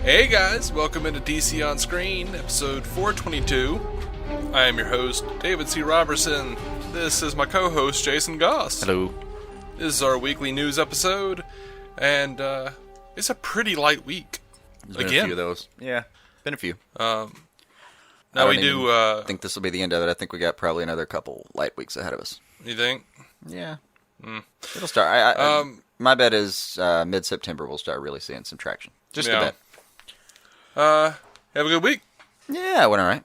Hey guys, welcome into DC On Screen, episode 422. I am your host, David C. Robertson. This is my co-host, Jason Goss. Hello. This is our weekly news episode, and it's a pretty light week. There's been a few of those. Yeah, been a few. Now I we do... I think this will be the end of it. I think we got probably another couple light weeks ahead of us. You think? Yeah. It'll start. My bet is mid-September we'll start really seeing some traction. Just a bet. Have a good week. Yeah, went alright.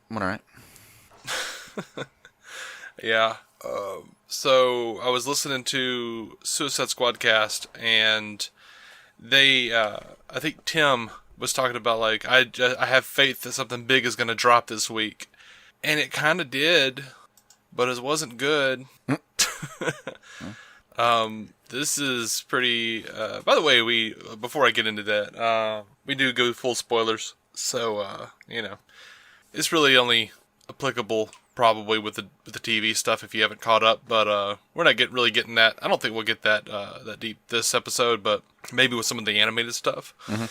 Yeah. So I was listening to Suicide Squad cast, and they, I think Tim was talking about, like, I have faith that something big is going to drop this week. And it kind of did, but it wasn't good. This is pretty, by the way, before I get into that, we do go full spoilers. So, it's really only applicable probably with the TV stuff if you haven't caught up, but we're not really getting that. I don't think we'll get that deep this episode, but maybe with some of the animated stuff. Mm-hmm.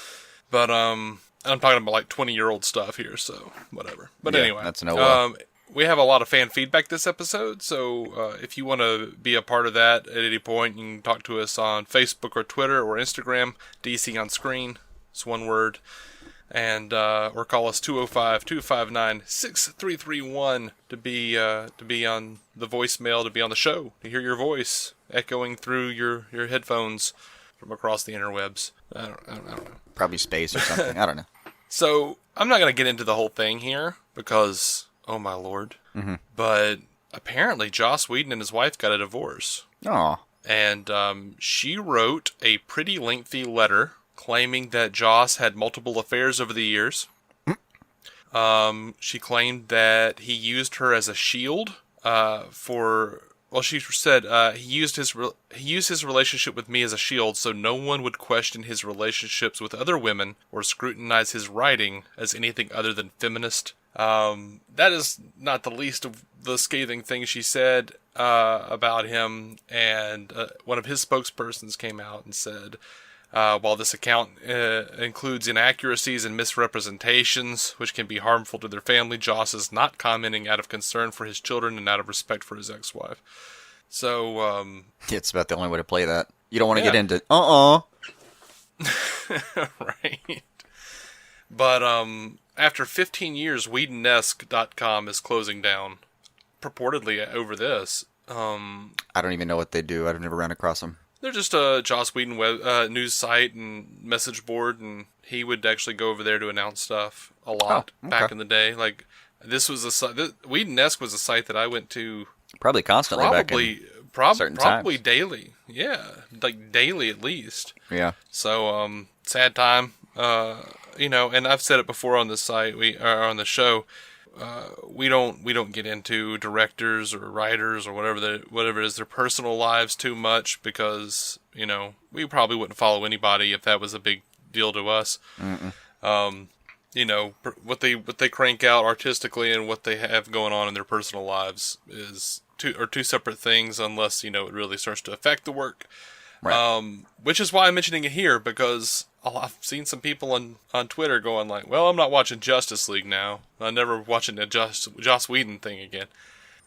But I'm talking about like 20-year-old stuff here, so whatever. But anyway, that's no we have a lot of fan feedback this episode, so if you want to be a part of that at any point, you can talk to us on Facebook or Twitter or Instagram, DC On Screen. It's one word. And or call us 205-259-6331 to be on the voicemail, to be on the show, to hear your voice echoing through your headphones from across the interwebs. I don't know. Probably space or something. I don't know. So I'm not going to get into the whole thing here because, oh my lord. Mm-hmm. But apparently Joss Whedon and his wife got a divorce. Aw. And she wrote a pretty lengthy letter claiming that Joss had multiple affairs over the years. She claimed that he used her as a shield she said he used his relationship with me as a shield so no one would question his relationships with other women or scrutinize his writing as anything other than feminist. That is not the least of the scathing things she said about him, and one of his spokespersons came out and said, while this account includes inaccuracies and misrepresentations, which can be harmful to their family, Joss is not commenting out of concern for his children and out of respect for his ex-wife. So, it's about the only way to play that. You don't want to get into, right. But, after 15 years, Whedonesque.com is closing down, purportedly over this. I don't even know what they do. I've never ran across them. They're just a Joss Whedon web news site and message board, and he would actually go over there to announce stuff a lot back in the day. Like, this was Whedonesque was a site that I went to probably constantly, probably daily. Yeah, like daily at least. Yeah. So sad time. And I've said it before on this site, on the show. We don't get into directors or writers or whatever it is, their personal lives too much because, we probably wouldn't follow anybody if that was a big deal to us. What they crank out artistically and what they have going on in their personal lives is two separate things unless, it really starts to affect the work. Right. Which is why I'm mentioning it here, because I've seen some people on Twitter going like, well, I'm not watching Justice League now. I'm never watching a Joss Whedon thing again.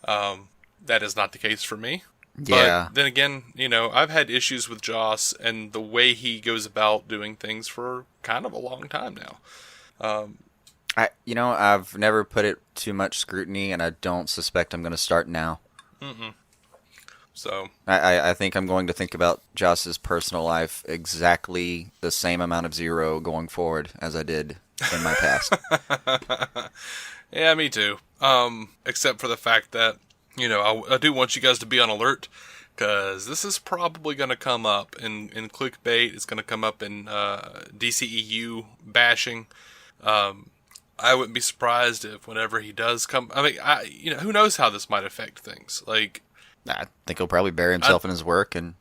That is not the case for me. Yeah. But then again, I've had issues with Joss and the way he goes about doing things for kind of a long time now. I've never put it too much scrutiny, and I don't suspect I'm going to start now. Mm-mm. So I think I'm going to think about Joss's personal life exactly the same amount of zero going forward as I did in my past. Yeah, me too. Except for the fact that, I do want you guys to be on alert, because this is probably going to come up in clickbait. It's going to come up in DCEU bashing. I wouldn't be surprised if whenever he does come... who knows how this might affect things. Like... I think he'll probably bury himself in his work and,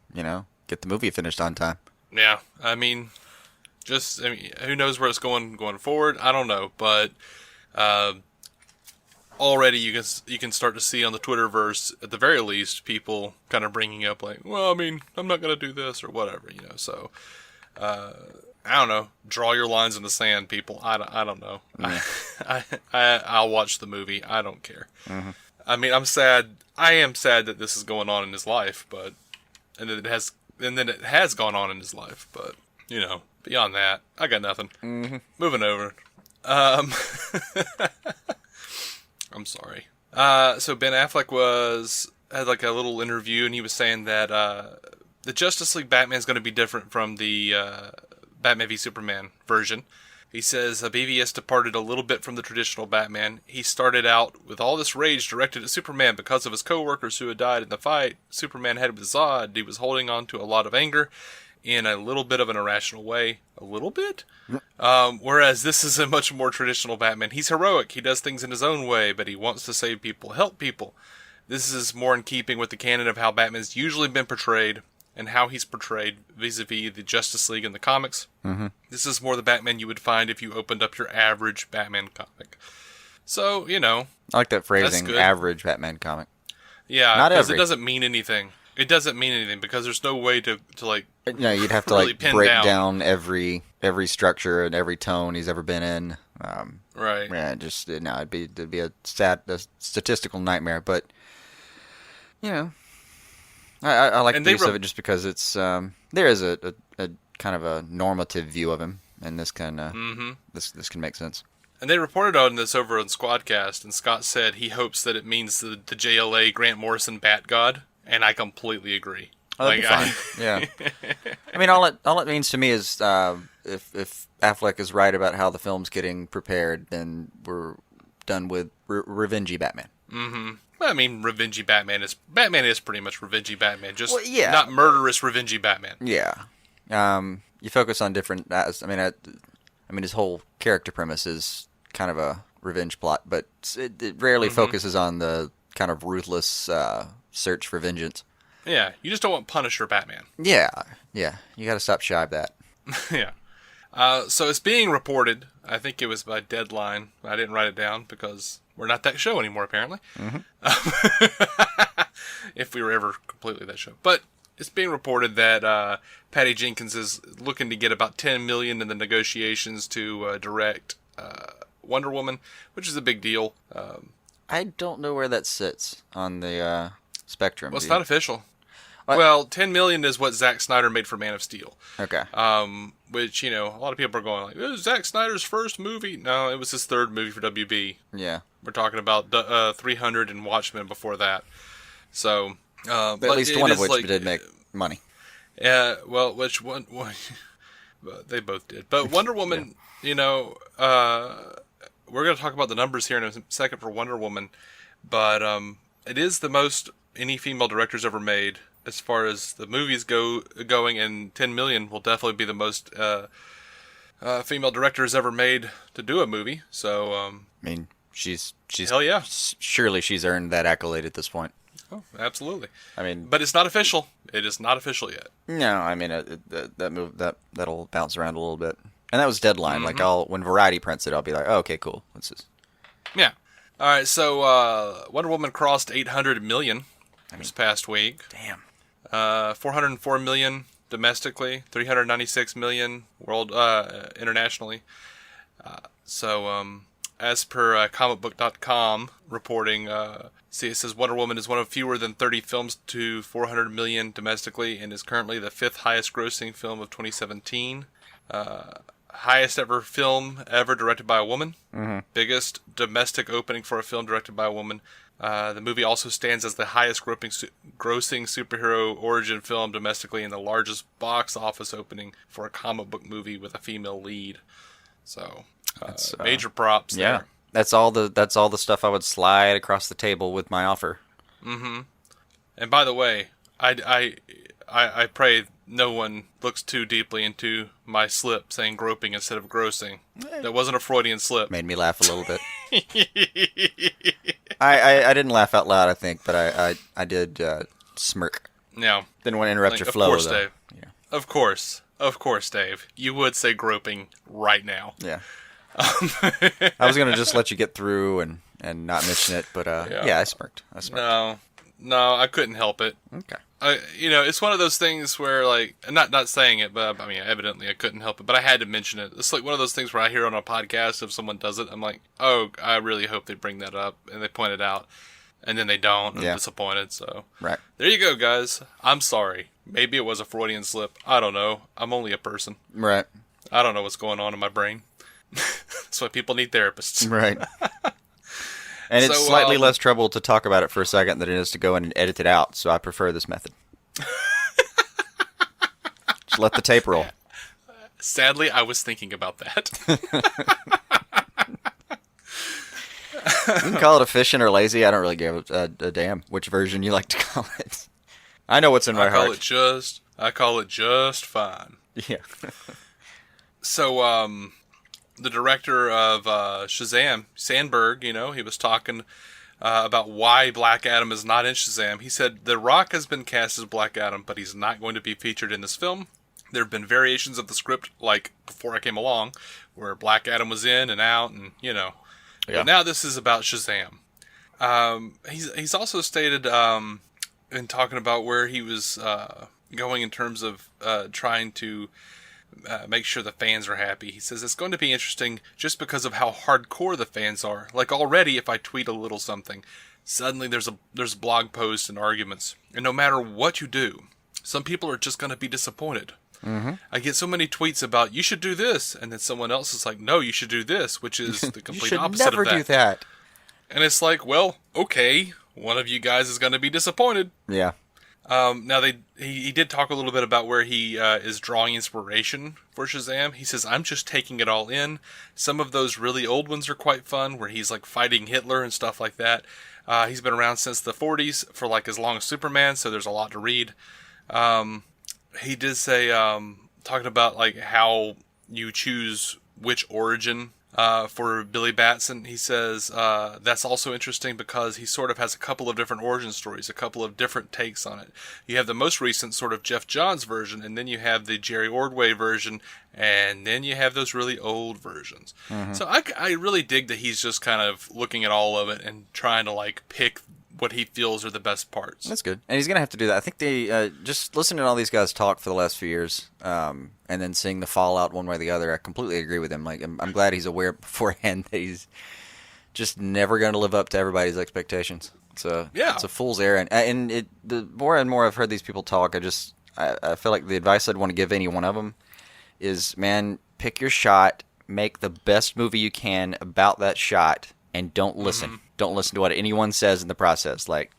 get the movie finished on time. Yeah, who knows where it's going forward? I don't know, but already you can start to see on the Twitterverse, at the very least, people kind of bringing up like, well, I'm not going to do this or whatever, So I don't know. Draw your lines in the sand, people. I don't know. Mm. I'll watch the movie. I don't care. Mm-hmm. I mean, I'm sad. I am sad that this is going on in his life, and that it has gone on in his life. But beyond that, I got nothing. Mm-hmm. Moving over. I'm sorry. So Ben Affleck had like a little interview, and he was saying that the Justice League Batman is going to be different from the Batman v Superman version. He says BVS departed a little bit from the traditional Batman. He started out with all this rage directed at Superman because of his co-workers who had died in the fight Superman had with Zod. He was holding on to a lot of anger in a little bit of an irrational way. A little bit? Whereas this is a much more traditional Batman. He's heroic. He does things in his own way, but he wants to save people, help people. This is more in keeping with the canon of how Batman's usually been portrayed and how he's portrayed vis-a-vis the Justice League in the comics. Mm-hmm. This is more the Batman you would find if you opened up your average Batman comic. So, I like that phrasing, average Batman comic. Yeah, because it doesn't mean anything. It doesn't mean anything because there's no way to like. No, you'd have to really break down every structure and every tone he's ever been in. Right. Yeah, it'd be a statistical nightmare. But I like the use of it just because it's there is a kind of a normative view of him, and this can this can make sense. And they reported on this over on Squadcast, and Scott said he hopes that it means the JLA Grant Morrison Bat God, and I completely agree. Oh, that'd be fine. Yeah. I mean, all it means to me is if Affleck is right about how the film's getting prepared, then we're done with revengey Batman. Mm-hmm. I mean, revengey Batman is pretty much revengey Batman, just not murderous revengey Batman. Yeah. You focus on different. I mean, his whole character premise is kind of a revenge plot, but it rarely focuses on the kind of ruthless search for vengeance. Yeah, you just don't want Punisher Batman. Yeah. You got to stop shy of that. Yeah. So it's being reported. I think it was by Deadline. I didn't write it down because we're not that show anymore, apparently. Mm-hmm. If we were ever completely that show, but it's being reported that Patty Jenkins is looking to get about $10 million in the negotiations to direct Wonder Woman, which is a big deal. I don't know where that sits on the spectrum. Well, it's not official. What? Well, $10 million is what Zack Snyder made for Man of Steel. Okay. Which, a lot of people are going like, "This is Zack Snyder's first movie." No, it was his third movie for WB. Yeah. We're talking about 300 and Watchmen before that. So, but at least one of which did make money. Yeah, well, which one? They both did. But Wonder Woman, we're going to talk about the numbers here in a second for Wonder Woman, but it is the most any female director's ever made as far as the movies going, and 10 million will definitely be the most female directors ever made to do a movie. So, I mean, she's hell yeah. Surely she's earned that accolade at this point. Oh, absolutely. I mean, but it's not official. It is not official yet. No, I mean that'll bounce around a little bit. And that was Deadline. Mm-hmm. Like when Variety prints it, I'll be like, oh, okay, cool. What's this? Yeah. All right. So Wonder Woman crossed 800 million this past week. Damn. 404 million domestically, 396 million internationally. As per comicbook.com reporting, it says Wonder Woman is one of fewer than 30 films to 400 million domestically and is currently the fifth highest grossing film of 2017. Highest ever film ever directed by a woman. Mm-hmm. Biggest domestic opening for a film directed by a woman. The movie also stands as the highest grossing superhero origin film domestically and the largest box office opening for a comic book movie with a female lead. So, major props there. That's all the stuff I would slide across the table with my offer. Mm-hmm. And by the way, I pray no one looks too deeply into my slip saying groping instead of grossing. That wasn't a Freudian slip. Made me laugh a little bit. I didn't laugh out loud, I think, but I did smirk. No. Didn't want to interrupt your flow, course, though. Dave. Yeah. Of course, Dave. You would say groping right now. Yeah. I was going to just let you get through and not mention it, but yeah, I smirked. No, I couldn't help it. Okay. It's one of those things where, like, not saying it, but I mean, evidently I couldn't help it, but I had to mention it. It's like one of those things where I hear on a podcast if someone does it, I'm like, oh, I really hope they bring that up, and they point it out, and then they don't. I'm disappointed. So right there you go, guys. I'm sorry. Maybe it was a Freudian slip. I don't know. I'm only a person. Right. I don't know what's going on in my brain. That's why people need therapists. Right. And it's slightly less trouble to talk about it for a second than it is to go in and edit it out, so I prefer this method. Just let the tape roll. Sadly, I was thinking about that. You can call it efficient or lazy. I don't really give a damn which version you like to call it. I know what's in my heart. I call it just fine. Yeah. So, the director of Shazam, Sandberg, he was talking about why Black Adam is not in Shazam. He said, The Rock has been cast as Black Adam, but he's not going to be featured in this film. There have been variations of the script, like Before I Came Along, where Black Adam was in and out, and, Yeah. But now this is about Shazam. He's also stated, in talking about where he was going in terms of trying to make sure the fans are happy. He says, it's going to be interesting just because of how hardcore the fans are. Like already, if I tweet a little something, suddenly there's blog posts and arguments. And no matter what you do, some people are just going to be disappointed. Mm-hmm. I get so many tweets about, you should do this. And then someone else is like, no, you should do this, which is the complete opposite of that. You should never do that. And it's like, well, okay, one of you guys is going to be disappointed. Yeah. Now he did talk a little bit about where he is drawing inspiration for Shazam. He says, I'm just taking it all in. Some of those really old ones are quite fun, where he's like fighting Hitler and stuff like that. He's been around since the 40s for like as long as Superman, so there's a lot to read. He did say, talking about like how you choose which origin for Billy Batson, he says that's also interesting because he sort of has a couple of different origin stories, a couple of different takes on it. You have the most recent sort of Jeff Johns version, and then you have the Jerry Ordway version, and then you have those really old versions. Mm-hmm. So I really dig that he's just kind of looking at all of it and trying to like pick what he feels are the best parts. That's good. And he's going to have to do that. I think they just listening to all these guys talk for the last few years, and then seeing the fallout one way or the other, I completely agree with him. Like, I'm glad he's aware beforehand that he's just never going to live up to everybody's expectations. So it's a fool's errand. And the more and more I've heard these people talk, I feel like the advice I'd want to give any one of them is, man, pick your shot, make the best movie you can about that shot, and don't listen. Mm-hmm. Don't listen to what anyone says in the process. Like,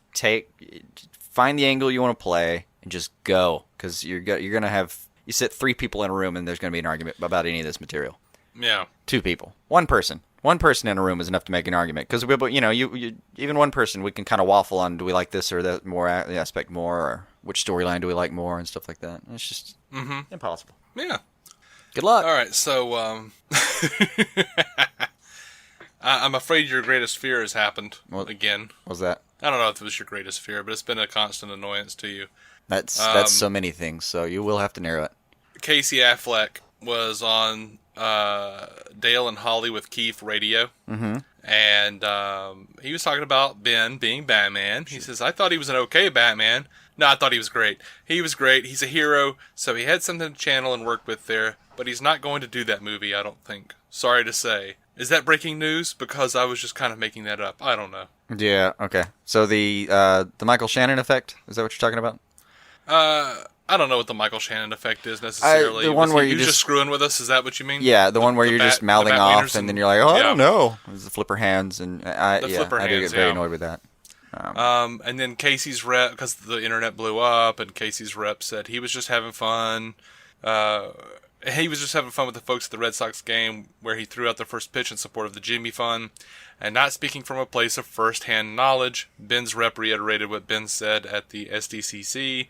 find the angle you want to play and just go, because you're gonna have, you sit 3 people in a room and there's gonna be an argument about any of this material. Yeah. 2 people, 1 person in a room is enough to make an argument, because you even 1 person, we can kind of waffle on, do we like this or that more aspect more, or which storyline do we like more and stuff like that. And it's just impossible. Yeah. Good luck. All right, so I'm afraid your greatest fear has happened again. What's that? I don't know if it was your greatest fear, but it's been a constant annoyance to you. That's so many things, so you will have to narrow it. Casey Affleck was on Dale and Holly with Keith radio, and he was talking about Ben being Batman. He says, I thought he was an okay Batman. No, I thought he was great. He was great. He's a hero, so he had something to channel and work with there, but he's not going to do that movie, I don't think. Sorry to say. Is that breaking news? Because I was just kind of making that up. I don't know. Yeah, okay. So the Michael Shannon effect, is that what you're talking about? I don't know what the Michael Shannon effect is necessarily. The one where you just screwing with us, is that what you mean? Yeah, the one where you're just mouthing off and then you're like, I don't know. It was the flipper hands, and I do get very annoyed with that. And then Casey's rep, because the internet blew up, and Casey's rep said he was just having fun. He was just having fun with the folks at the Red Sox game where he threw out the first pitch in support of the Jimmy Fund. And not speaking from a place of first-hand knowledge, Ben's rep reiterated what Ben said at the SDCC.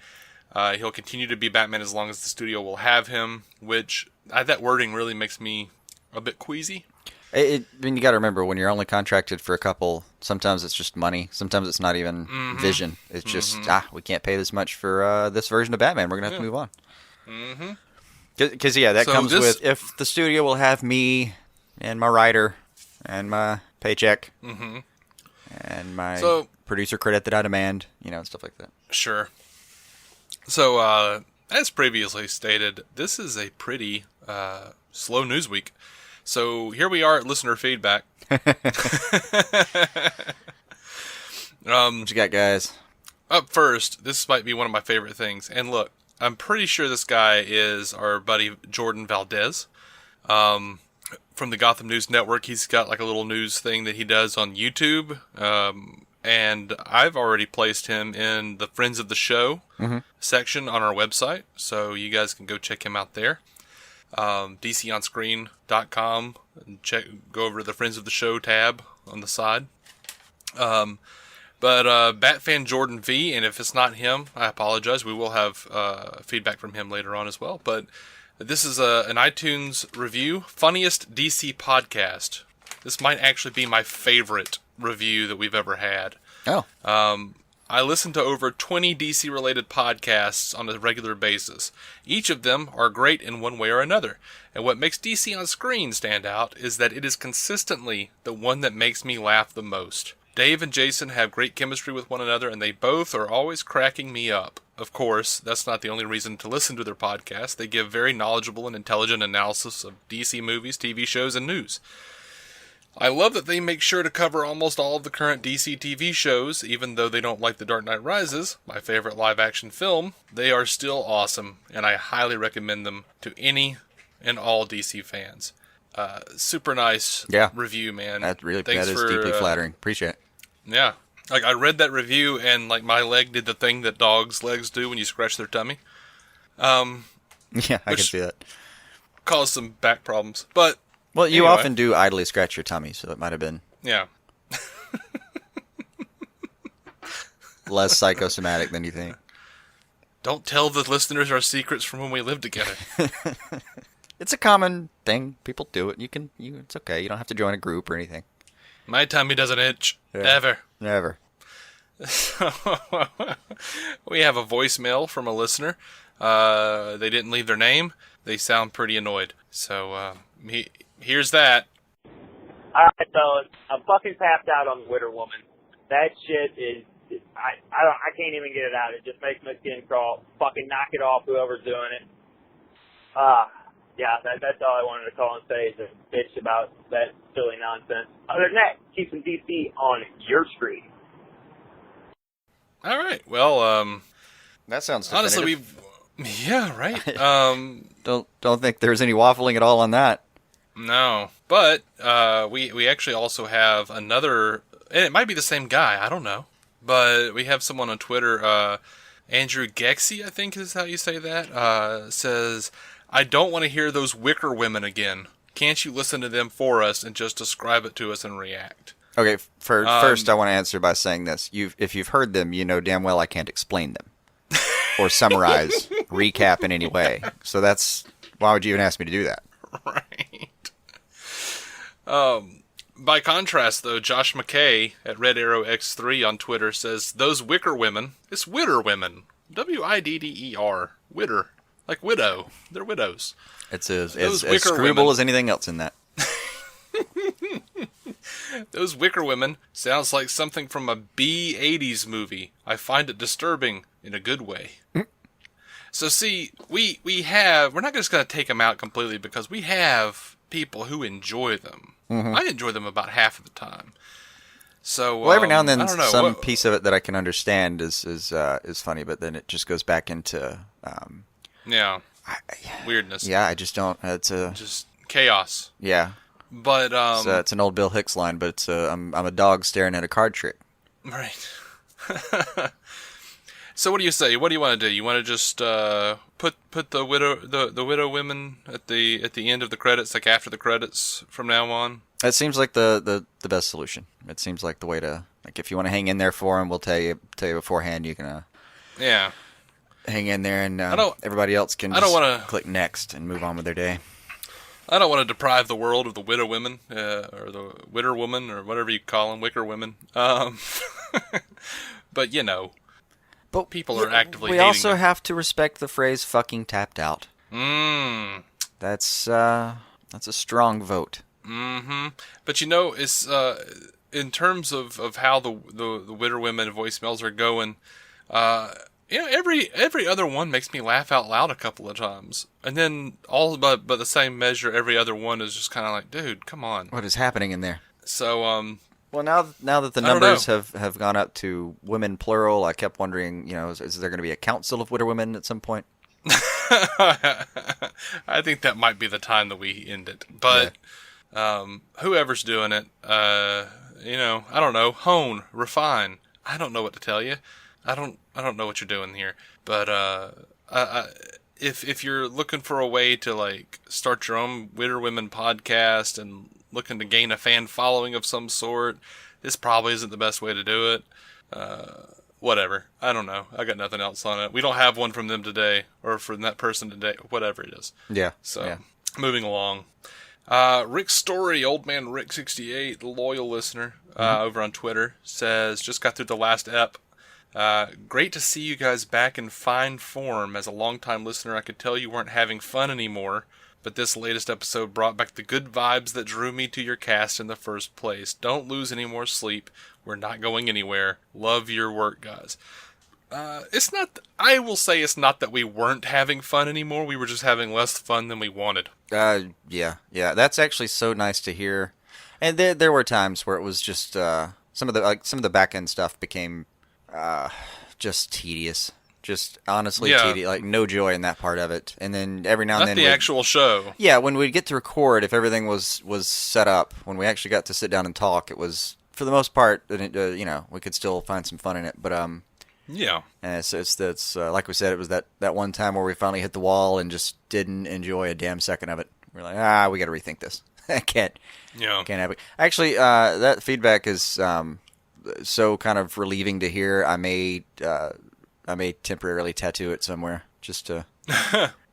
He'll continue to be Batman as long as the studio will have him, which that wording really makes me a bit queasy. I mean, you got to remember, when you're only contracted for a couple, sometimes it's just money. Sometimes it's not even vision. It's just, we can't pay this much for this version of Batman. We're going to have to move on. Mm-hmm. Because, that comes with, if the studio will have me and my writer and my paycheck and my producer credit that I demand, stuff like that. Sure. So, as previously stated, this is a pretty slow news week. So here we are at listener feedback. What you got, guys? Up first, this might be one of my favorite things. And look, I'm pretty sure this guy is our buddy Jordan Valdez. From the Gotham News Network. He's got like a little news thing that he does on YouTube. And I've already placed him in the Friends of the Show section on our website. So you guys can go check him out there. DCOnscreen.com. And go over to the Friends of the Show tab on the side. But Batfan Jordan V, and if it's not him, I apologize. We will have feedback from him later on as well. But this is an iTunes review, Funniest DC Podcast. This might actually be my favorite review that we've ever had. Oh. I listen to over 20 DC-related podcasts on a regular basis. Each of them are great in one way or another. And what makes DC on Screen stand out is that it is consistently the one that makes me laugh the most. Dave and Jason have great chemistry with one another, and they both are always cracking me up. Of course, that's not the only reason to listen to their podcast. They give very knowledgeable and intelligent analysis of DC movies, TV shows, and news. I love that they make sure to cover almost all of the current DC TV shows, even though they don't like The Dark Knight Rises, my favorite live-action film. They are still awesome, and I highly recommend them to any and all DC fans. Super nice review, man. That is deeply flattering. Appreciate it. Yeah. Like, I read that review, and, like, my leg did the thing that dogs' legs do when you scratch their tummy. Yeah, I can see that. Caused some back problems. But, well, you often do idly scratch your tummy, so it might have been... Yeah. less psychosomatic than you think. Don't tell the listeners our secrets from when we lived together. It's a common thing. People do it. It's okay. You don't have to join a group or anything. My tummy doesn't itch. Yeah. Never. We have a voicemail from a listener. They didn't leave their name. They sound pretty annoyed. So, here's that. Alright, fellas. I'm fucking tapped out on Wonder Woman. That shit is... I can't even get it out. It just makes my skin crawl. Fucking knock it off, whoever's doing it. Yeah, that's all I wanted to call and say is a bitch about that silly nonsense. Other than that, keep some DC on your screen. All right. Well, that sounds definitive. Honestly, yeah, right. Don't think there's any waffling at all on that. No, but we actually also have another, and it might be the same guy. I don't know, but we have someone on Twitter. Andrew Gexy, I think is how you say that. Says, I don't want to hear those wicker women again. Can't you listen to them for us and just describe it to us and react? Okay, first I want to answer by saying this. If you've heard them, you know damn well I can't explain them. Or summarize, recap in any way. So why would you even ask me to do that? Right. By contrast, though, Josh McKay at Red Arrow X3 on Twitter says, those wicker women, it's widder women. Widder. Widder. Like widow. They're widows. It's as screwable as anything else in that. Those wicker women sounds like something from a B-80s movie. I find it disturbing in a good way. So see, we're not just going to take them out completely because we have people who enjoy them. Mm-hmm. I enjoy them about half of the time. So well, every now and then some piece of it that I can understand is funny, but then it just goes back into weirdness. Yeah, I just don't. It's just chaos. Yeah, but it's an old Bill Hicks line, but it's I'm a dog staring at a card trick. Right. So what do you say? What do you want to do? You want to just put the widow women at the end of the credits, like after the credits from now on? That seems like the best solution. It seems like the way to, like, if you want to hang in there for them, we'll tell you beforehand. You can hang in there, and everybody else can just click next and move on with their day. I don't want to deprive the world of the widow women, or the widder woman, or whatever you call them, wicker women. But but people are actively hating we also them. have to respect the phrase "fucking tapped out." That's a strong vote. Mm-hmm. But it's in terms of how the widder women voicemails are going. every other one makes me laugh out loud a couple of times, and then all but the same measure, every other one is just kind of like, dude, come on. What is happening in there? So well, now that the numbers have gone up to women plural, I kept wondering, is there going to be a council of Widow Women at some point? I think that might be the time that we end it. But whoever's doing it, I don't know, hone, refine. I don't know what to tell you. I don't know what you're doing here. But if you're looking for a way to like start your own Widow Women podcast and looking to gain a fan following of some sort, this probably isn't the best way to do it. Whatever. I don't know. I got nothing else on it. We don't have one from them today, or from that person today, whatever it is. Yeah. So, moving along. Rick Story, Old Man Rick 68, loyal listener, over on Twitter, says, just got through the last ep. Great to see you guys back in fine form. As a longtime listener, I could tell you weren't having fun anymore, but this latest episode brought back the good vibes that drew me to your cast in the first place. Don't lose any more sleep. We're not going anywhere. Love your work, guys. It's not, I will say it's not that we weren't having fun anymore. We were just having less fun than we wanted. Yeah. That's actually so nice to hear. And there were times where it was just, some of the back end stuff became, just tedious. Just honestly tedious. Like no joy in that part of it. And then every now and then. Not the actual show. Yeah, when we'd get to record, if everything was set up, when we actually got to sit down and talk, it was, for the most part, we could still find some fun in it. But, yeah. And it's like we said, it was that one time where we finally hit the wall and just didn't enjoy a damn second of it. We're like, we got to rethink this. I can't have it. Actually, that feedback is so kind of relieving to hear. I may temporarily tattoo it somewhere just to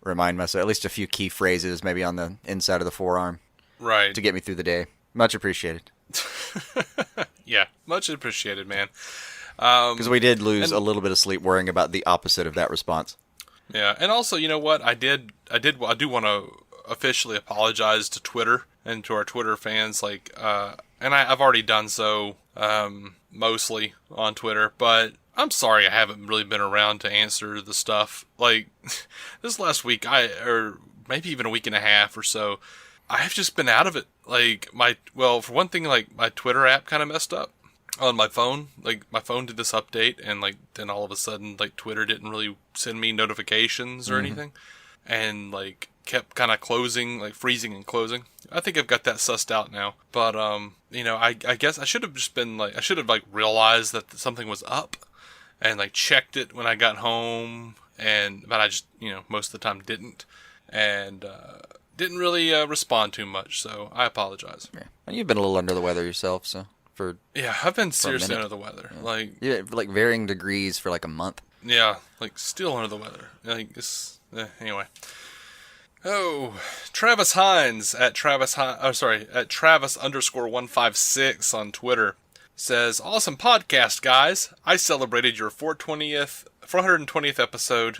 remind myself, at least a few key phrases, maybe on the inside of the forearm, right, to get me through the day. Much appreciated. Yeah, much appreciated, man. Because we did lose a little bit of sleep worrying about the opposite of that response. Yeah, and also, you know what? I do want to officially apologize to Twitter and to our Twitter fans. And I've already done so, mostly on Twitter, but I'm sorry I haven't really been around to answer the stuff. Like, this last week, or maybe even a week and a half or so, I've just been out of it. Like, for one thing, like, my Twitter app kind of messed up on my phone. Like, my phone did this update, and, like, then all of a sudden, like, Twitter didn't really send me notifications or anything. And, like, kept kind of closing, like, freezing and closing. I think I've got that sussed out now. But, I guess I should have just been, like, realized that something was up and, like, checked it when I got home. But I just, most of the time didn't. And, didn't really respond too much, so I apologize. Yeah. And you've been a little under the weather yourself, so I've been seriously under the weather. Yeah. Like varying degrees for like a month. Yeah, like still under the weather. Like anyway. Oh, Travis Hines at Travis_156 on Twitter says, "Awesome podcast, guys. I celebrated your 420th episode."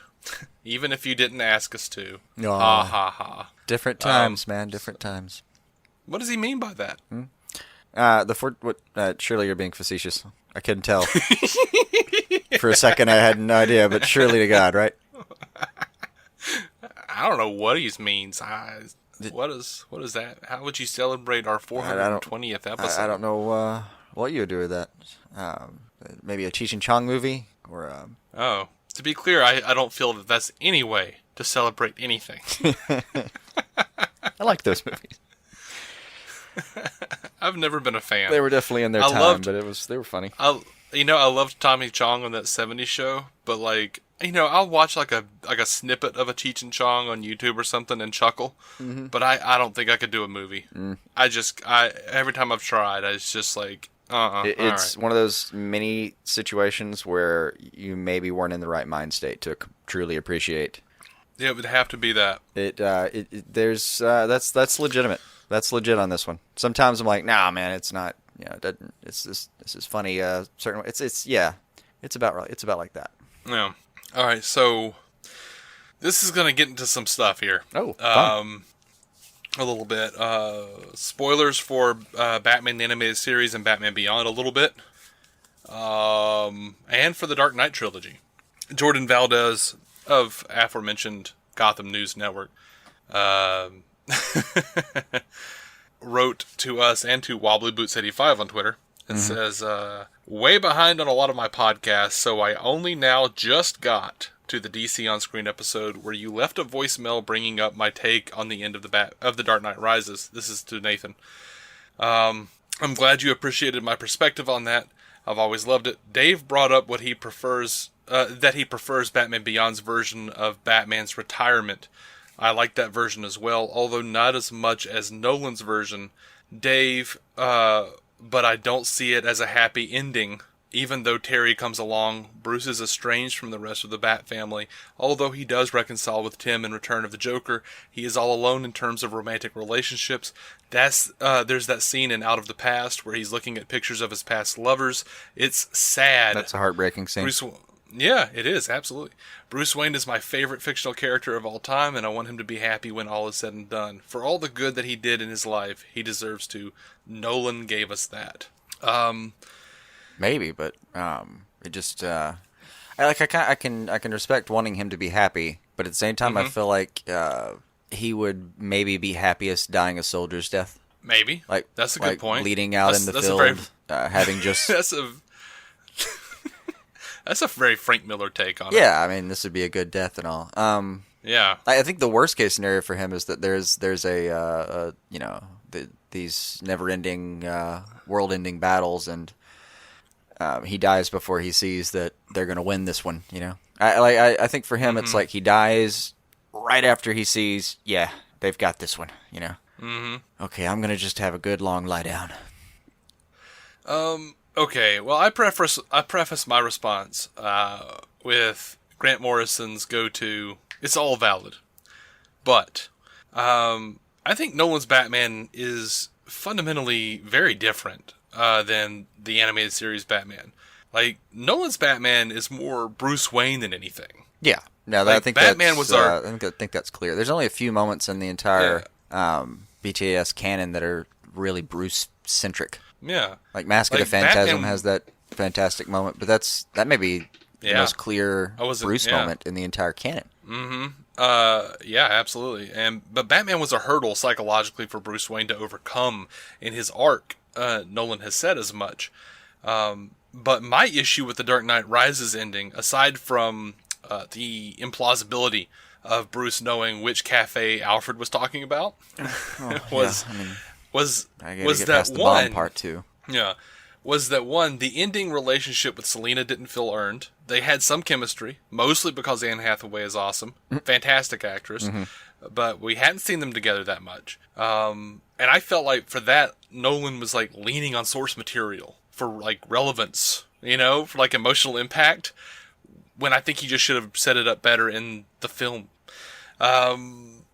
Even if you didn't ask us to. Aww. Ha ha ha. Different times, man. Different times. What does he mean by that? Surely you're being facetious. I couldn't tell. For a second I had no idea, but surely to God, right? I don't know what he means. What is that? How would you celebrate our 420th episode? I don't know what you would do with that. Maybe a Cheech and Chong movie? Or Oh. To be clear, I don't feel that that's any way to celebrate anything. I like those movies. I've never been a fan. They were definitely in their time, but they were funny. I loved Tommy Chong on that 70s show, but I'll watch like a snippet of a Cheech and Chong on YouTube or something and chuckle. Mm-hmm. But I don't think I could do a movie. Mm. Every time I've tried, it's just like, It's one of those many situations where you maybe weren't in the right mind state to truly appreciate. Yeah, it would have to be that. That's legitimate. That's legit on this one. Sometimes I'm like, nah, man, it's not. This is funny. Certain. It's about right. It's about like that. Yeah. All right. So this is gonna get into some stuff here. Oh. Fun. A little bit. Spoilers for Batman the Animated Series and Batman Beyond a little bit. And for the Dark Knight trilogy. Jordan Valdez of aforementioned Gotham News Network wrote to us and to Wobbly Boots 85 on Twitter. It says, way behind on a lot of my podcasts, so I only now just got to the DC On Screen episode where you left a voicemail bringing up my take on the end of the Dark Knight Rises. This is to Nathan. I'm glad you appreciated my perspective on that. I've always loved it. Dave brought up what he prefers, that he prefers Batman Beyond's version of Batman's retirement. I like that version as well, although not as much as Nolan's version. Dave, but I don't see it as a happy ending. Even though Terry comes along, Bruce is estranged from the rest of the Bat family. Although he does reconcile with Tim in Return of the Joker, he is all alone in terms of romantic relationships. There's that scene in Out of the Past where he's looking at pictures of his past lovers. It's sad. That's a heartbreaking scene. Yeah, it is, absolutely. Bruce Wayne is my favorite fictional character of all time, and I want him to be happy when all is said and done. For all the good that he did in his life, he deserves to. Nolan gave us that. Maybe, but it just I can respect wanting him to be happy, but at the same time, I feel like he would maybe be happiest dying a soldier's death. Maybe, like that's a good point. Bleeding out in the field, having just that's a very Frank Miller take on it. Yeah, I mean, this would be a good death and all. Yeah, I think the worst case scenario for him is that there's these never-ending, world-ending battles, and he dies before he sees that they're going to win this one. You know, I think for him it's like he dies right after he sees, yeah, they've got this one. You know, okay, I'm going to just have a good long lie down. Okay, well, I preface my response with Grant Morrison's go-to. It's all valid, but I think Nolan's Batman is fundamentally very different than the animated series Batman. Like, Nolan's Batman is more Bruce Wayne than anything. Yeah, no, like, I think Batman that's, was our. I think that's clear. There's only a few moments in the entire BTAS canon that are really Bruce-centric. Yeah, like Mask of the Phantasm Batman has that fantastic moment, but that may be the most clear Bruce moment in the entire canon. Yeah, absolutely. But Batman was a hurdle psychologically for Bruce Wayne to overcome in his arc. Nolan has said as much. But my issue with the Dark Knight Rises ending, aside from the implausibility of Bruce knowing which cafe Alfred was talking about, was that the one bomb part too. Yeah. Was that one, the ending relationship with Selina didn't feel earned. They had some chemistry, mostly because Anne Hathaway is awesome. Fantastic actress. But we hadn't seen them together that much. And I felt like for that, Nolan was like leaning on source material for like relevance, you know, for like emotional impact, when I think he just should have set it up better in the film.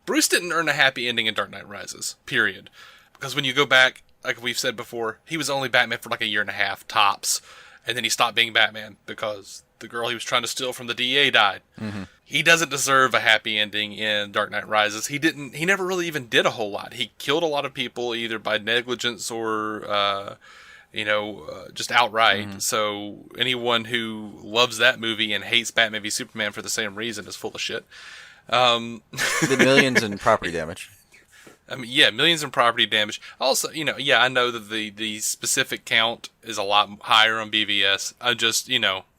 Bruce didn't earn a happy ending in Dark Knight Rises, period. Because when you go back, like we've said before, he was only Batman for like a year and a half, tops. And then he stopped being Batman because the girl he was trying to steal from the DA died. He doesn't deserve a happy ending in Dark Knight Rises. He never really even did a whole lot. He killed a lot of people either by negligence or, just outright. So anyone who loves that movie and hates Batman v Superman for the same reason is full of shit. The millions in property damage. I mean, yeah, millions in property damage. Also, I know that the specific count is a lot higher on BVS. I just,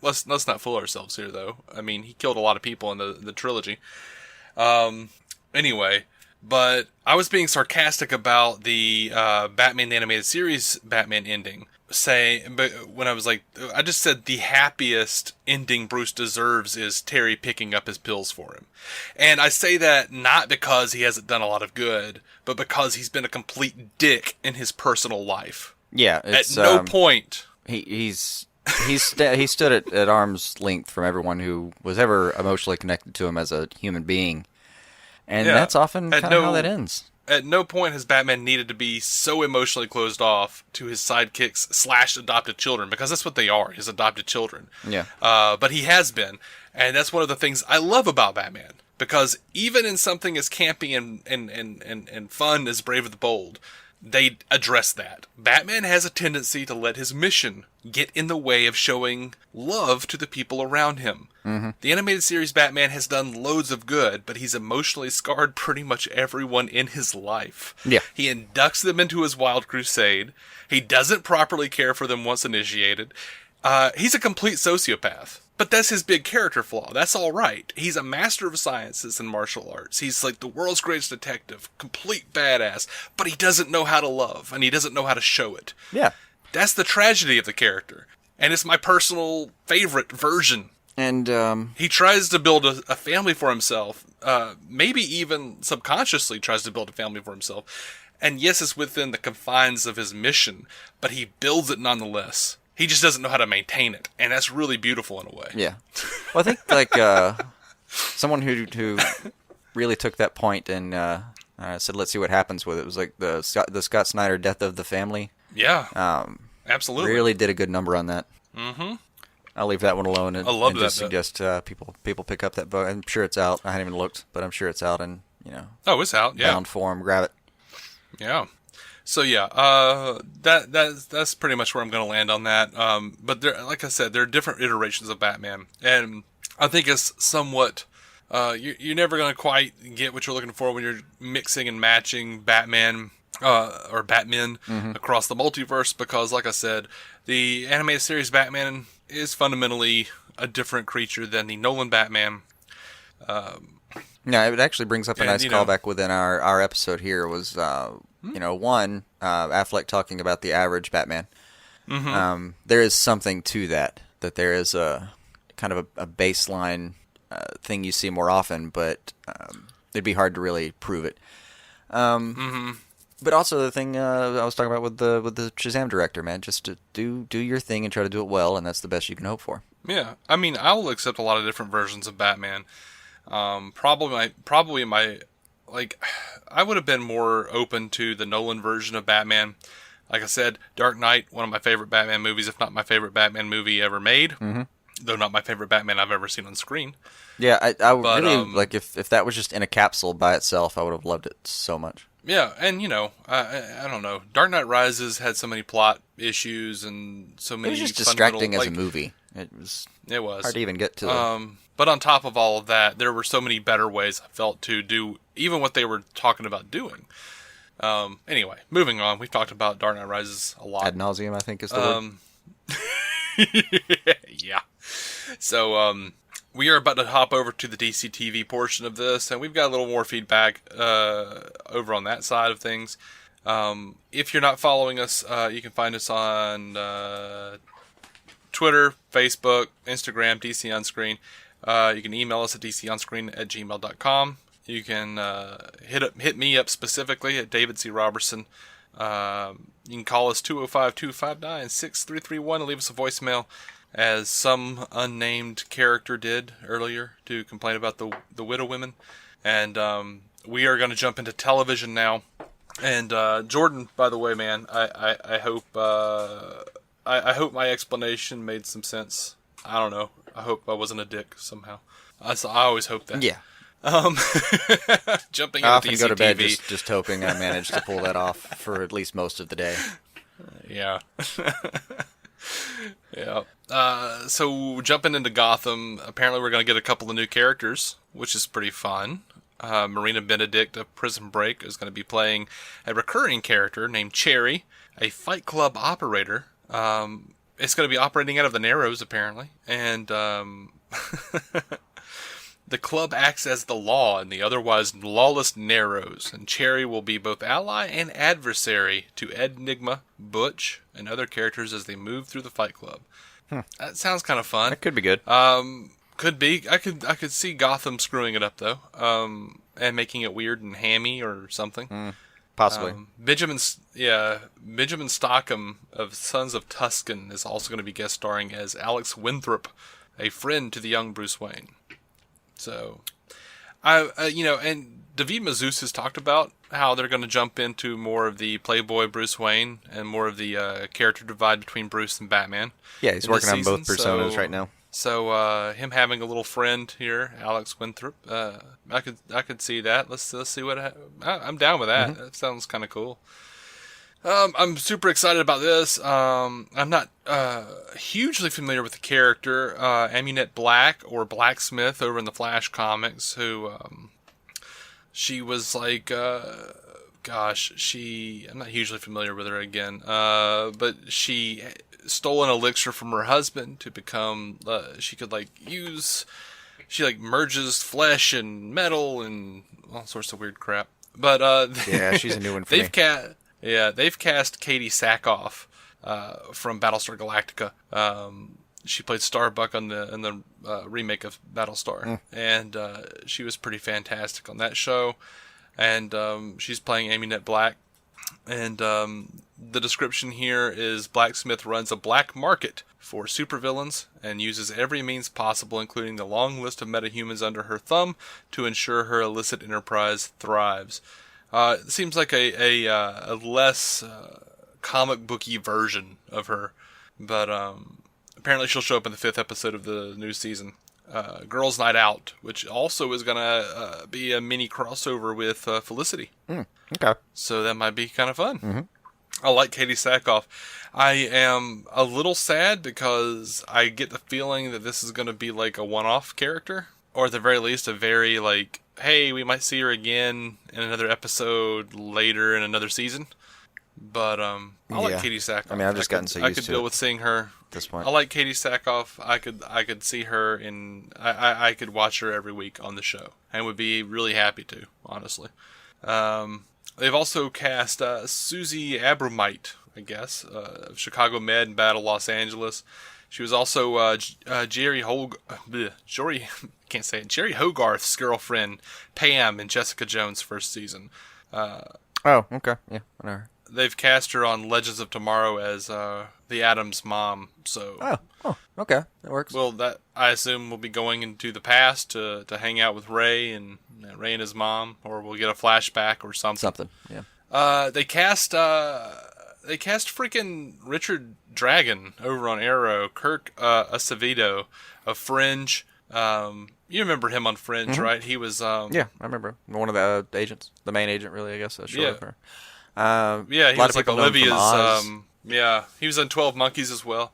let's not fool ourselves here, though. I mean, he killed a lot of people in the trilogy. Anyway, but I was being sarcastic about the Batman the Animated Series Batman ending. But when I was like, I just said the happiest ending Bruce deserves is Terry picking up his pills for him. And I say that not because he hasn't done a lot of good, but because he's been a complete dick in his personal life. Yeah. At no point. He stood at arm's length from everyone who was ever emotionally connected to him as a human being. And that's often kind of how that ends. At no point has Batman needed to be so emotionally closed off to his sidekicks / adopted children, because that's what they are, his adopted children. Yeah. But he has been, and that's one of the things I love about Batman, because even in something as campy and fun as Brave and the Bold, they address that. Batman has a tendency to let his mission get in the way of showing love to the people around him. Mm-hmm. The animated series Batman has done loads of good, but he's emotionally scarred pretty much everyone in his life. Yeah. He inducts them into his wild crusade. He doesn't properly care for them once initiated. He's a complete sociopath. But that's his big character flaw. That's all right. He's a master of sciences and martial arts. He's like the world's greatest detective. Complete badass. But he doesn't know how to love, and he doesn't know how to show it. Yeah. That's the tragedy of the character. And it's my personal favorite version. And he tries to build a family for himself. Maybe even subconsciously tries to build a family for himself. And yes, it's within the confines of his mission, but he builds it nonetheless. He just doesn't know how to maintain it, and that's really beautiful in a way. Yeah. Well, I think like someone who really took that point and said, "Let's see what happens with it." It was like the Scott Snyder Death of the Family. Yeah. Absolutely. Really did a good number on that. Mm-hmm. I'll leave that one alone and, I love and that just suggest people pick up that book. I'm sure it's out. I haven't even looked, but I'm sure it's out and Oh, it's out. Yeah. bound form. Grab it. Yeah. So yeah, that's pretty much where I'm going to land on that. But there, like I said, there are different iterations of Batman, and I think it's somewhat. You're never going to quite get what you're looking for when you're mixing and matching Batman or Batman across the multiverse, because, like I said, the animated series Batman is fundamentally a different creature than the Nolan Batman. Yeah, it actually brings up a nice callback within our episode here was, Affleck talking about the average Batman. Mm-hmm. There is something to that there is a kind of a baseline thing you see more often, but it'd be hard to really prove it. But also the thing I was talking about with the Shazam director, man, just to do your thing and try to do it well, and that's the best you can hope for. Yeah, I mean, I'll accept a lot of different versions of Batman. Probably my I would have been more open to the Nolan version of Batman. Like I said, Dark Knight, one of my favorite Batman movies, if not my favorite Batman movie ever made. Mm-hmm. Though not my favorite Batman I've ever seen on screen. Yeah, I would really like if that was just in a capsule by itself, I would have loved it so much. Yeah, and I don't know. Dark Knight Rises had so many plot issues and so many. It was just distracting as a movie. It was hard to even get to. But on top of all of that, there were so many better ways I felt to do even what they were talking about doing. Anyway, moving on. We've talked about Dark Knight Rises a lot. Ad nauseum, I think, is the word. Yeah. So, we are about to hop over to the DC TV portion of this, and we've got a little more feedback over on that side of things. If you're not following us, you can find us on Twitter, Facebook, Instagram, DC Onscreen. You can email us at dconscreen@gmail.com. You can hit me up specifically at David C. Robertson. You can call us 205-259-6331 and leave us a voicemail, as some unnamed character did earlier to complain about the widow women. And we are going to jump into television now. And Jordan, by the way, man, I hope I hope my explanation made some sense. I don't know. I hope I wasn't a dick somehow. I always hope that. Yeah. Jumping I into often DC go to bed TV. just hoping I managed to pull that off for at least most of the day. Yeah. Yeah. So jumping into Gotham, apparently we're going to get a couple of new characters, which is pretty fun. Marina Benedict of Prison Break is going to be playing a recurring character named Cherry, a Fight Club operator. It's going to be operating out of the Narrows, apparently. And the club acts as the law in the otherwise lawless Narrows, and Cherry will be both ally and adversary to Enigma, Butch, and other characters as they move through the Fight Club. That sounds kind of fun. That could be good. Could be. I could see Gotham screwing it up though, and making it weird and hammy or something. Possibly. Benjamin Stockham of Sons of Tuscan is also going to be guest starring as Alex Winthrop, a friend to the young Bruce Wayne. So, and David Mazouz has talked about how they're going to jump into more of the Playboy Bruce Wayne and more of the character divide between Bruce and Batman. Yeah, he's working on both personas right now. So him having a little friend here, Alex Winthrop, I could see that. Let's see what I'm down with that. Mm-hmm. That sounds kind of cool. I'm super excited about this. I'm not hugely familiar with the character, Amunet Black, or Blacksmith over in the Flash comics, who she was like, I'm not hugely familiar with her again, but she stole an elixir from her husband to become, she could she merges flesh and metal and all sorts of weird crap. But Yeah, she's a new one for me. They've cast Katie Sackhoff from Battlestar Galactica. She played Starbuck in the remake of Battlestar, and she was pretty fantastic on that show. And she's playing Amunet Black. And the description here is Blacksmith runs a black market for supervillains and uses every means possible, including the long list of metahumans under her thumb, to ensure her illicit enterprise thrives. It seems like a less comic booky version of her, but apparently she'll show up in the 5th episode of the new season, Girls' Night Out, which also is going to be a mini crossover with Felicity. Okay. So that might be kind of fun. Mm-hmm. I like Katie Sackhoff. I am a little sad because I get the feeling that this is going to be like a one-off character, or at the very least a very hey, we might see her again in another episode later in another season. But I like Katie Sackhoff. I mean, I've just gotten so used to it. I could deal with seeing her at this point. I like Katie Sackhoff. I could see her in. I could watch her every week on the show, and would be really happy to, honestly. They've also cast Susie Abromite, I guess, of Chicago Med and Battle Los Angeles. She was also Jerry Hogarth's girlfriend, Pam, in Jessica Jones' first season. Oh, okay. Yeah, whatever. They've cast her on Legends of Tomorrow as the Atom's mom. So. Oh, okay, that works. Well, that I assume will be going into the past to hang out with Ray and his mom, or we'll get a flashback or something. Yeah. They cast freaking Richard Dragon over on Arrow, Kirk Acevedo of Fringe. You remember him on Fringe, right? He was yeah, I remember one of the agents, the main agent, really. I guess. Yeah, he was like Olivia's. He was on 12 Monkeys as well.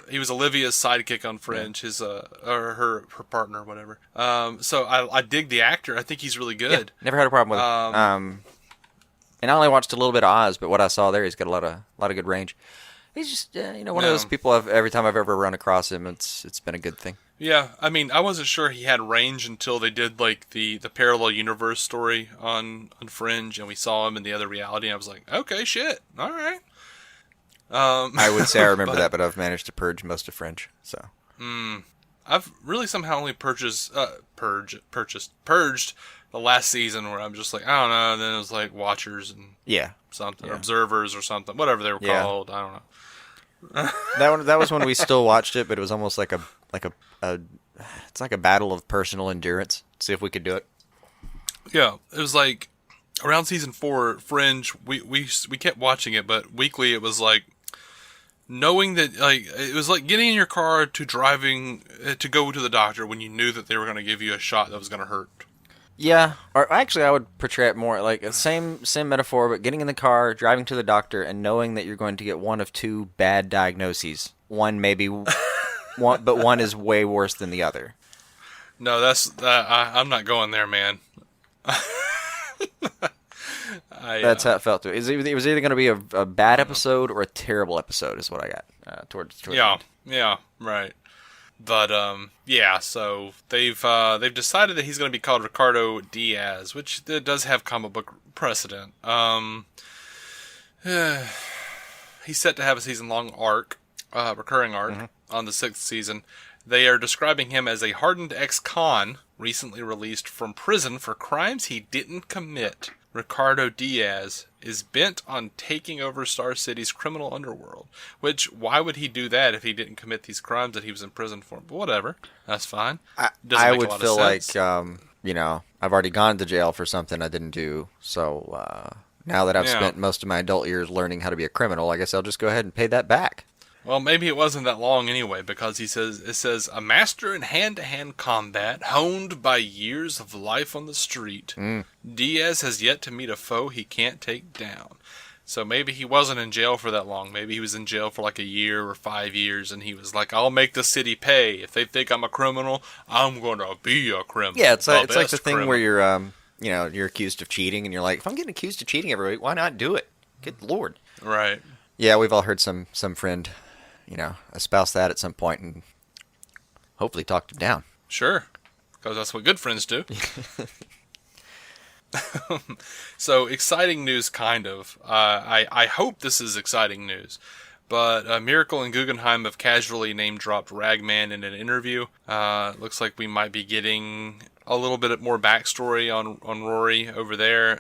He was Olivia's sidekick on Fringe, his or her partner, whatever. So I dig the actor. I think he's really good. Yeah, never had a problem with it. And I only watched a little bit of Oz, but what I saw there, he's got a lot of good range. He's just one of those people. Every time I've ever run across him, it's been a good thing. Yeah, I mean, I wasn't sure he had range until they did the parallel universe story on Fringe, and we saw him in the other reality. And I was like, okay, shit, all right. I would say I remember that, but I've managed to purge most of Fringe. So I've really somehow only purged the last season, where I'm just like, I don't know. And then it was like Watchers and something, Observers or something, whatever they were called. I don't know. That was when we still watched it, but it was almost like it's like a battle of personal endurance. See if we could do it. Yeah, it was like around season 4, Fringe. We kept watching it, but weekly it was like knowing that it was like getting in your car to driving to go to the doctor when you knew that they were going to give you a shot that was going to hurt. Yeah, or actually, I would portray it more like the same metaphor, but getting in the car, driving to the doctor, and knowing that you're going to get one of two bad diagnoses. One maybe, but one is way worse than the other. No, I'm not going there, man. That's how it felt to me. It was either going to be a bad episode or a terrible episode, is what I got towards the end. Yeah, right. But so they've decided that he's going to be called Ricardo Diaz, which does have comic book precedent. He's set to have a season-long arc, recurring arc, on the 6th season. They are describing him as a hardened ex-con, recently released from prison for crimes he didn't commit. Ricardo Diaz is bent on taking over Star City's criminal underworld. Which, why would he do that if he didn't commit these crimes that he was in prison for? But whatever, that's fine. I would feel like, I've already gone to jail for something I didn't do. So now that I've spent most of my adult years learning how to be a criminal, I guess I'll just go ahead and pay that back. Well, maybe it wasn't that long anyway, because it says a master in hand-to-hand combat, honed by years of life on the street. Diaz has yet to meet a foe he can't take down. So maybe he wasn't in jail for that long. Maybe he was in jail for like a year or 5 years, and he was like, "I'll make the city pay. If they think I'm a criminal, I'm gonna be a criminal." Yeah, it's like the thing criminal. where you're accused of cheating, and you're like, if I'm getting accused of cheating every week, why not do it? Good Lord. Right. Yeah, we've all heard some friend, espouse that at some point, and hopefully talked him down. Sure, because that's what good friends do. So, exciting news, kind of. I hope this is exciting news. But Miracle and Guggenheim have casually name-dropped Ragman in an interview. Looks like we might be getting a little bit more backstory on Rory over there.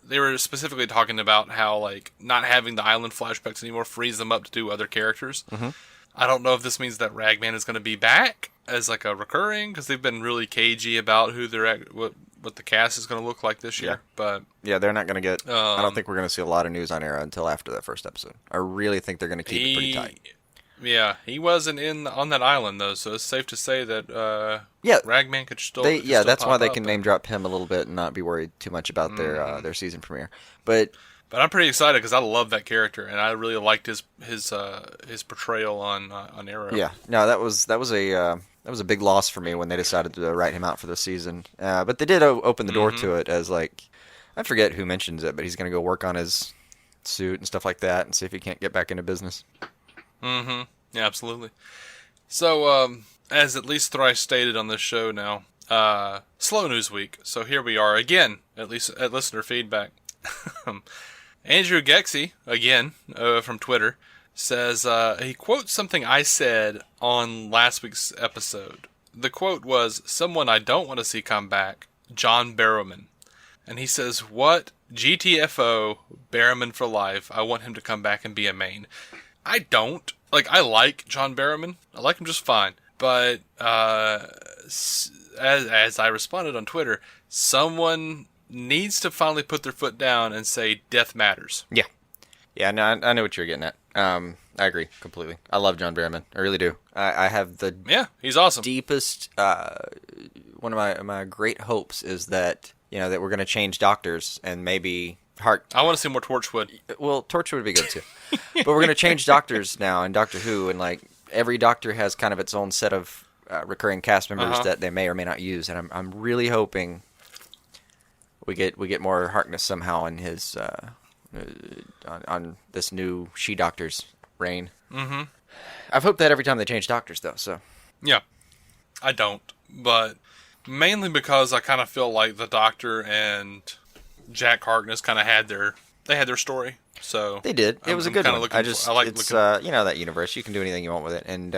They were specifically talking about how, like, not having the island flashbacks anymore frees them up to do other characters. Mm-hmm. I don't know if this means that Ragman is going to be back as, like, a recurring, because they've been really cagey about who they're what the cast is going to look like this year. Yeah. But yeah, they're not going to get. I don't think we're going to see a lot of news on Arrow until after that first episode. I really think they're going to keep it pretty tight. Yeah, he wasn't on that island though, so it's safe to say that Ragman could still. That's why they can name drop him a little bit and not be worried too much about their season premiere. But I'm pretty excited because I love that character and I really liked his portrayal on Arrow. Yeah, no, that was a big loss for me when they decided to write him out for the season. But they did open the door to it as, like, I forget who mentions it, but he's going to go work on his suit and stuff like that and see if he can't get back into business. Mm-hmm. Yeah, absolutely. So, as at least thrice stated on this show now, slow news week. So here we are again, at least at listener feedback. Andrew Gexy, again, from Twitter, says, he quotes something I said on last week's episode. The quote was, "Someone I don't want to see come back, John Barrowman." And he says, "What? GTFO, Barrowman for life. I want him to come back and be a main." I don't. Like, I like John Barrowman. I like him just fine. But, as I responded on Twitter, someone needs to finally put their foot down and say, death matters. Yeah. Yeah, no, I know what you're getting at. I agree completely. I love John Barrowman. I really do. I have the he's awesome. Deepest, one of my great hopes is that, that we're going to change doctors and maybe I want to see more Torchwood. Well, Torchwood would be good too. But we're going to change doctors now in Doctor Who, and, like, every doctor has kind of its own set of recurring cast members that they may or may not use, and I'm really hoping we get more Harkness somehow in his on this new She-Doctor's reign. Mm-hmm. I've hoped that every time they change doctors, though. So yeah, I don't, but mainly because I kind of feel like the Doctor and Jack Harkness kind of had their story. So they did. It was a good one. It's looking... that universe. You can do anything you want with it, and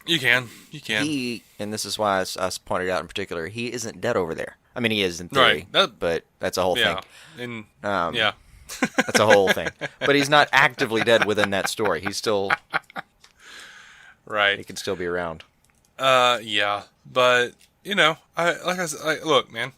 you can. He, and this is why I pointed out in particular, he isn't dead over there. I mean, he is in theory, right. But that's a whole thing. Yeah, that's a whole thing. But he's not actively dead within that story. He's still right. He can still be around. Yeah, but look, man.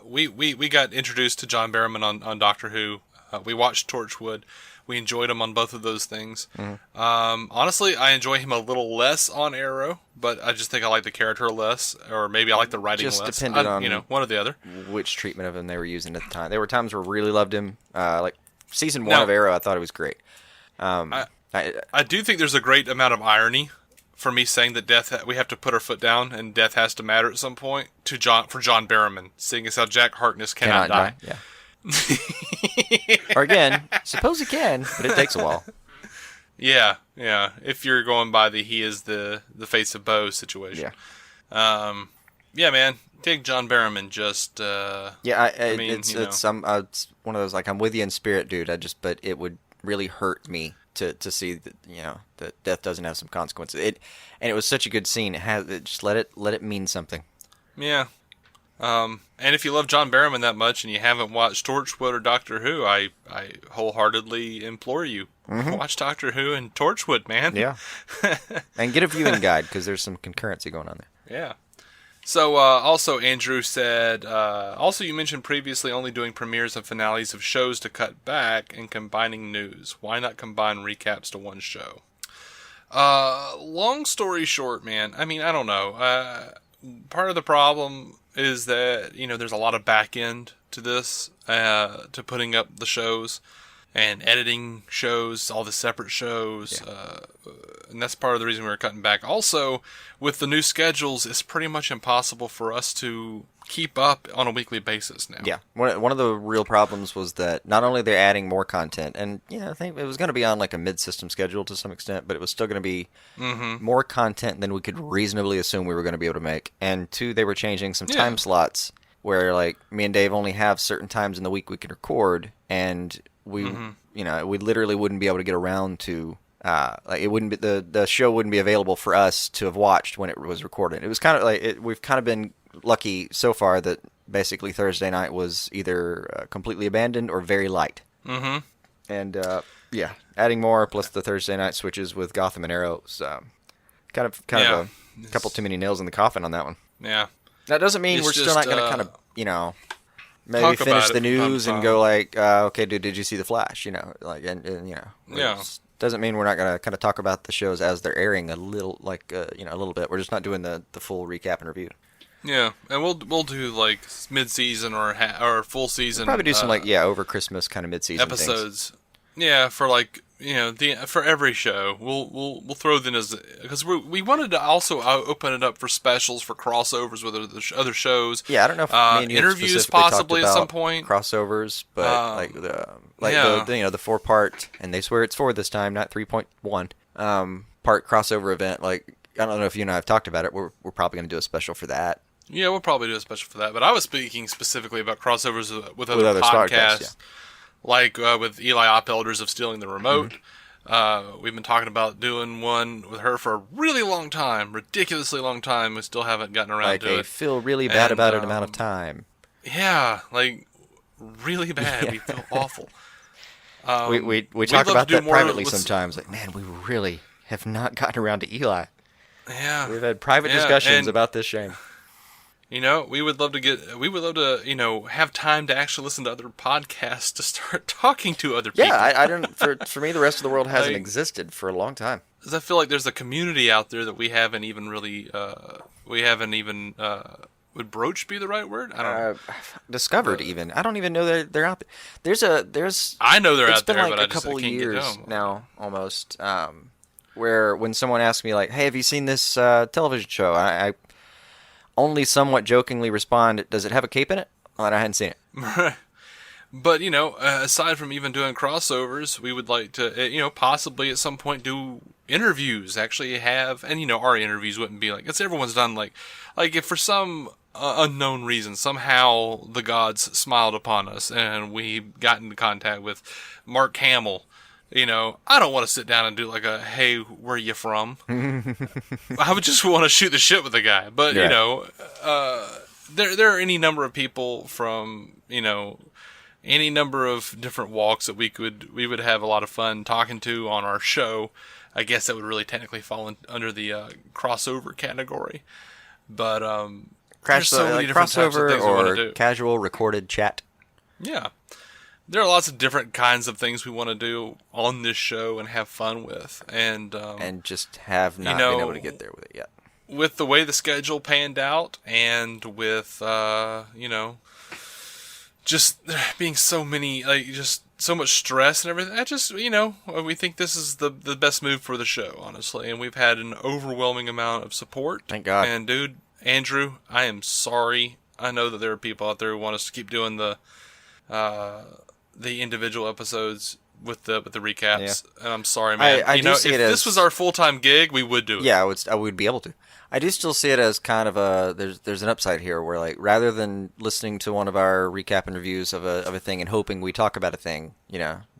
We got introduced to John Barrowman on Doctor Who. We watched Torchwood. We enjoyed him on both of those things. Mm-hmm. Honestly, I enjoy him a little less on Arrow, but I just think I like the character less, or maybe I like the writing less. Just depended on one or the other. Which treatment of him they were using at the time. There were times where I really loved him. Like season 1 of Arrow, I thought it was great. I do think there's a great amount of irony for me saying that we have to put our foot down and death has to matter at some point for John Barrowman, seeing as how Jack Harkness cannot die. Yeah. Or again, suppose he can, but it takes a while. Yeah. If you're going by he is the face of Bo situation. Yeah. Yeah, man. Take John Barrowman. Just it's one of those, like, I'm with you in spirit, dude. But it would really hurt me to see that that death doesn't have some consequences. And it was such a good scene. Just let it mean something. Yeah. And if you love John Barrowman that much and you haven't watched Torchwood or Doctor Who, I wholeheartedly implore you, watch Doctor Who and Torchwood, man. Yeah. And get a viewing guide, because there's some concurrency going on there. Yeah. So, also Andrew said, also you mentioned previously only doing premieres and finales of shows to cut back and combining news. Why not combine recaps to one show? Long story short, man, I mean, I don't know. Part of the problem is that, there's a lot of back end to this, to putting up the shows and editing shows, all the separate shows. And that's part of the reason we were cutting back. Also, with the new schedules, it's pretty much impossible for us to keep up on a weekly basis now. Yeah, one of the real problems was that not only they're adding more content, and I think it was going to be on like a mid-system schedule to some extent, but it was still going to be more content than we could reasonably assume we were going to be able to make. And two, they were changing some time slots where like me and Dave only have certain times in the week we can record, and we we literally wouldn't be able to get around to like it wouldn't be the show wouldn't be available for us to have watched when it was recorded. It was kind of like we've kind of been lucky so far that basically Thursday night was either completely abandoned or very light. And adding more plus the Thursday night switches with Gotham and Arrow was kind of a couple too many nails in the coffin on that one. Yeah. That doesn't mean we're still not going to kind of maybe finish the news and go like, okay, dude, did you see the Flash? Like and doesn't mean we're not going to kind of talk about the shows as they're airing a little, like a little bit. We're just not doing the full recap and review. Yeah, and we'll do like mid-season or full season. We'll probably do some over Christmas kind of mid-season episodes. Things. Yeah, for like for every show we'll throw them as, because we wanted to also open it up for specials, for crossovers with other shows. Yeah, I don't know if me and you interviews possibly at some point, crossovers, but the 4-part, and they swear it's 4 this time, not 3.1 part crossover event. Like I don't know if you and I have talked about it. We're probably going to do a special for that. Yeah, we'll probably do a special for that. But I was speaking specifically about crossovers with other podcasts, like with Eli Oppelders of Stealing the Remote. We've been talking about doing one with her for a really long time, ridiculously long time. We still haven't gotten around to it. Like feel really bad about it amount of time. Yeah, like really bad. Yeah. We feel awful. We talk about that privately sometimes. Like, man, we really have not gotten around to Eli. Yeah, we've had private discussions about this shame. We would love to have time to actually listen to other podcasts to start talking to other people. Yeah, I don't. For me, the rest of the world hasn't existed for a long time. Because I feel like there's a community out there that we haven't even really, would broach be the right word? I don't know. Discovered even. I don't even know that they're out there. I know they're out there, but I a just couple can't years get them. now, almost. Where when someone asks me like, "Hey, have you seen this television show?" I only somewhat jokingly respond, "Does it have a cape in it?" And I hadn't seen it. But, aside from even doing crossovers, we would like to, possibly at some point do interviews, actually have, and, our interviews wouldn't be like, it's everyone's done, like if for some unknown reason, somehow the gods smiled upon us and we got into contact with Mark Hamill. I don't want to sit down and do like a, hey, where you from? I would just want to shoot the shit with the guy. But, there are any number of people from, any number of different walks that we would have a lot of fun talking to on our show. I guess that would really technically fall under the crossover category. But there's so many different types of things we want to do. Casual recorded chat. Yeah. There are lots of different kinds of things we want to do on this show and have fun with. And just have not been able to get there with it yet. With the way the schedule panned out and with, just being so many, just so much stress and everything, we think this is the best move for the show, honestly. And we've had an overwhelming amount of support. Thank God. And, dude, Andrew, I am sorry. I know that there are people out there who want us to keep doing the individual episodes with the recaps, and I'm sorry, man. I do see if it as, this was our full-time gig, we would do it. Yeah, I would be able to. I do still see it as kind of there's an upside here where, like, rather than listening to one of our recap and reviews of a thing and hoping we talk about a thing,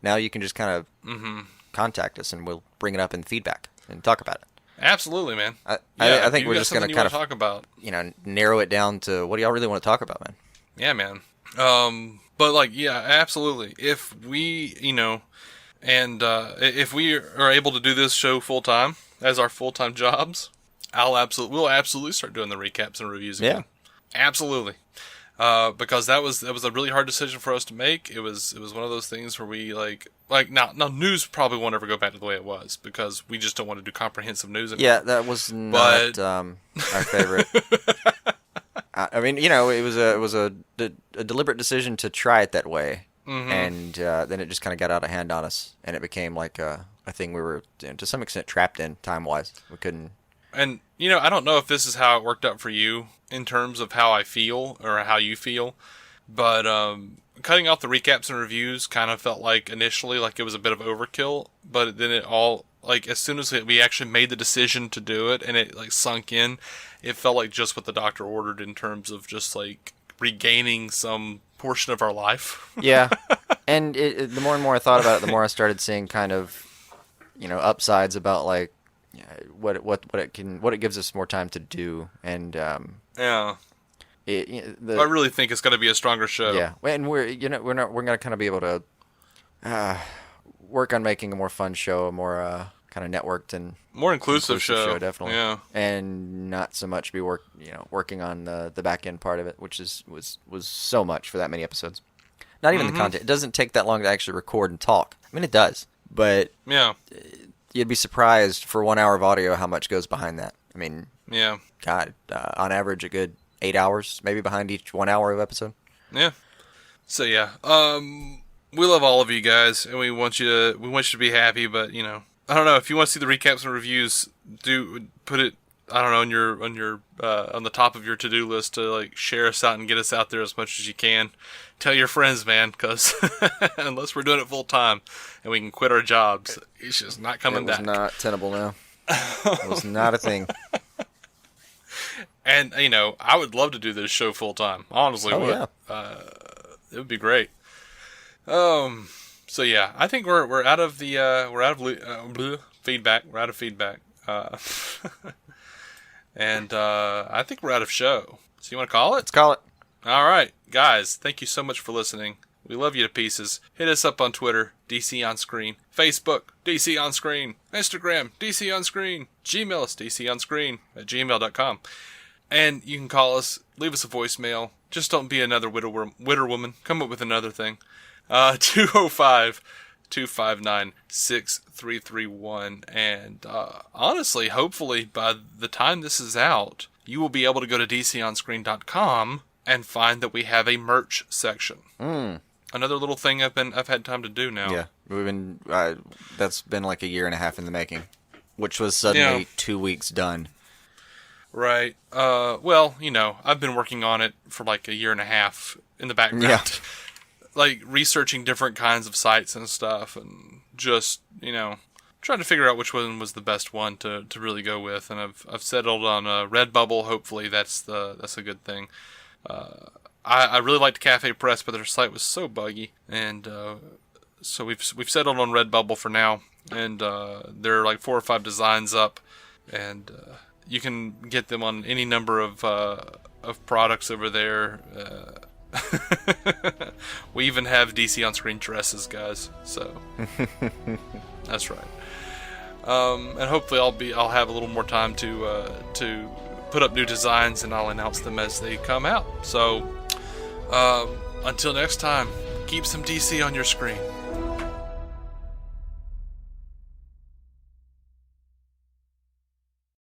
now you can just kind of contact us and we'll bring it up in feedback and talk about it. Absolutely, man. I think we're just going to kind of talk about, narrow it down to what do y'all really want to talk about, man? Yeah, man. But absolutely. If we, if we are able to do this show full time as our full time jobs, we'll absolutely start doing the recaps and reviews again. Yeah, absolutely. Because that was a really hard decision for us to make. It was one of those things where we now news probably won't ever go back to the way it was because we just don't want to do comprehensive news anymore. Yeah, that was not our favorite. I mean, it was a deliberate decision to try it that way, and then it just kind of got out of hand on us, and it became like a thing we were to some extent trapped in time-wise. We couldn't. And I don't know if this is how it worked out for you in terms of how I feel or how you feel, but cutting off the recaps and reviews kind of felt like initially like it was a bit of overkill, but then it all, like, as soon as we actually made the decision to do it and it like sunk in, it felt like just what the doctor ordered in terms of just like regaining some portion of our life. Yeah, and the more and more I thought about it, the more I started seeing kind of upsides about like what it gives us more time to do, and yeah. I really think it's going to be a stronger show. Yeah, and we're going to kind of be able to work on making a more fun show, a more kind of networked and more inclusive show, definitely. Yeah, and not so much be working on the back end part of it, which was so much for that many episodes. Not even the content. It doesn't take that long to actually record and talk. I mean, it does, but yeah, you'd be surprised for 1 hour of audio how much goes behind that. I mean, yeah, God, on average, a good 8 hours maybe behind each 1 hour of episode. Yeah. So yeah, we love all of you guys, and we want you to be happy. But I don't know, if you want to see the recaps and reviews, do put it, I don't know, on the top of your to-do list to like share us out and get us out there as much as you can. Tell your friends, man, because unless we're doing it full time and we can quit our jobs, it's just not coming back. It was not tenable now. It was not a thing. And I would love to do this show full time. Honestly, would. Yeah. It would be great. So yeah, I think we're out of the feedback. We're out of feedback. And I think we're out of show. So you want to call it? Let's call it. All right, guys. Thank you so much for listening. We love you to pieces. Hit us up on Twitter, DC On Screen. Facebook, DC On Screen. Instagram, DC On Screen. Gmail us, DCOnScreen@gmail.com. And you can call us, leave us a voicemail. Just don't be another widow woman. Come up with another thing. 205-259-6331. And honestly, hopefully, by the time this is out, you will be able to go to DCOnScreen.com and find that we have a merch section. Another little thing I've had time to do now. Yeah, we've been that's been like a year and a half in the making, which was suddenly 2 weeks done. Right. Well, I've been working on it for like a year and a half in the background. Yeah. Like researching different kinds of sites and stuff, and just, trying to figure out which one was the best one to really go with. And I've settled on Redbubble. Hopefully that's a good thing. I really liked Cafe Press, but their site was so buggy, and so we've settled on Redbubble for now. And there are like 4 or 5 designs up, and you can get them on any number of products over there. We even have DC On Screen dresses, guys. So that's right. And hopefully I'll have a little more time to put up new designs, and I'll announce them as they come out. So until next time, keep some DC on your screen.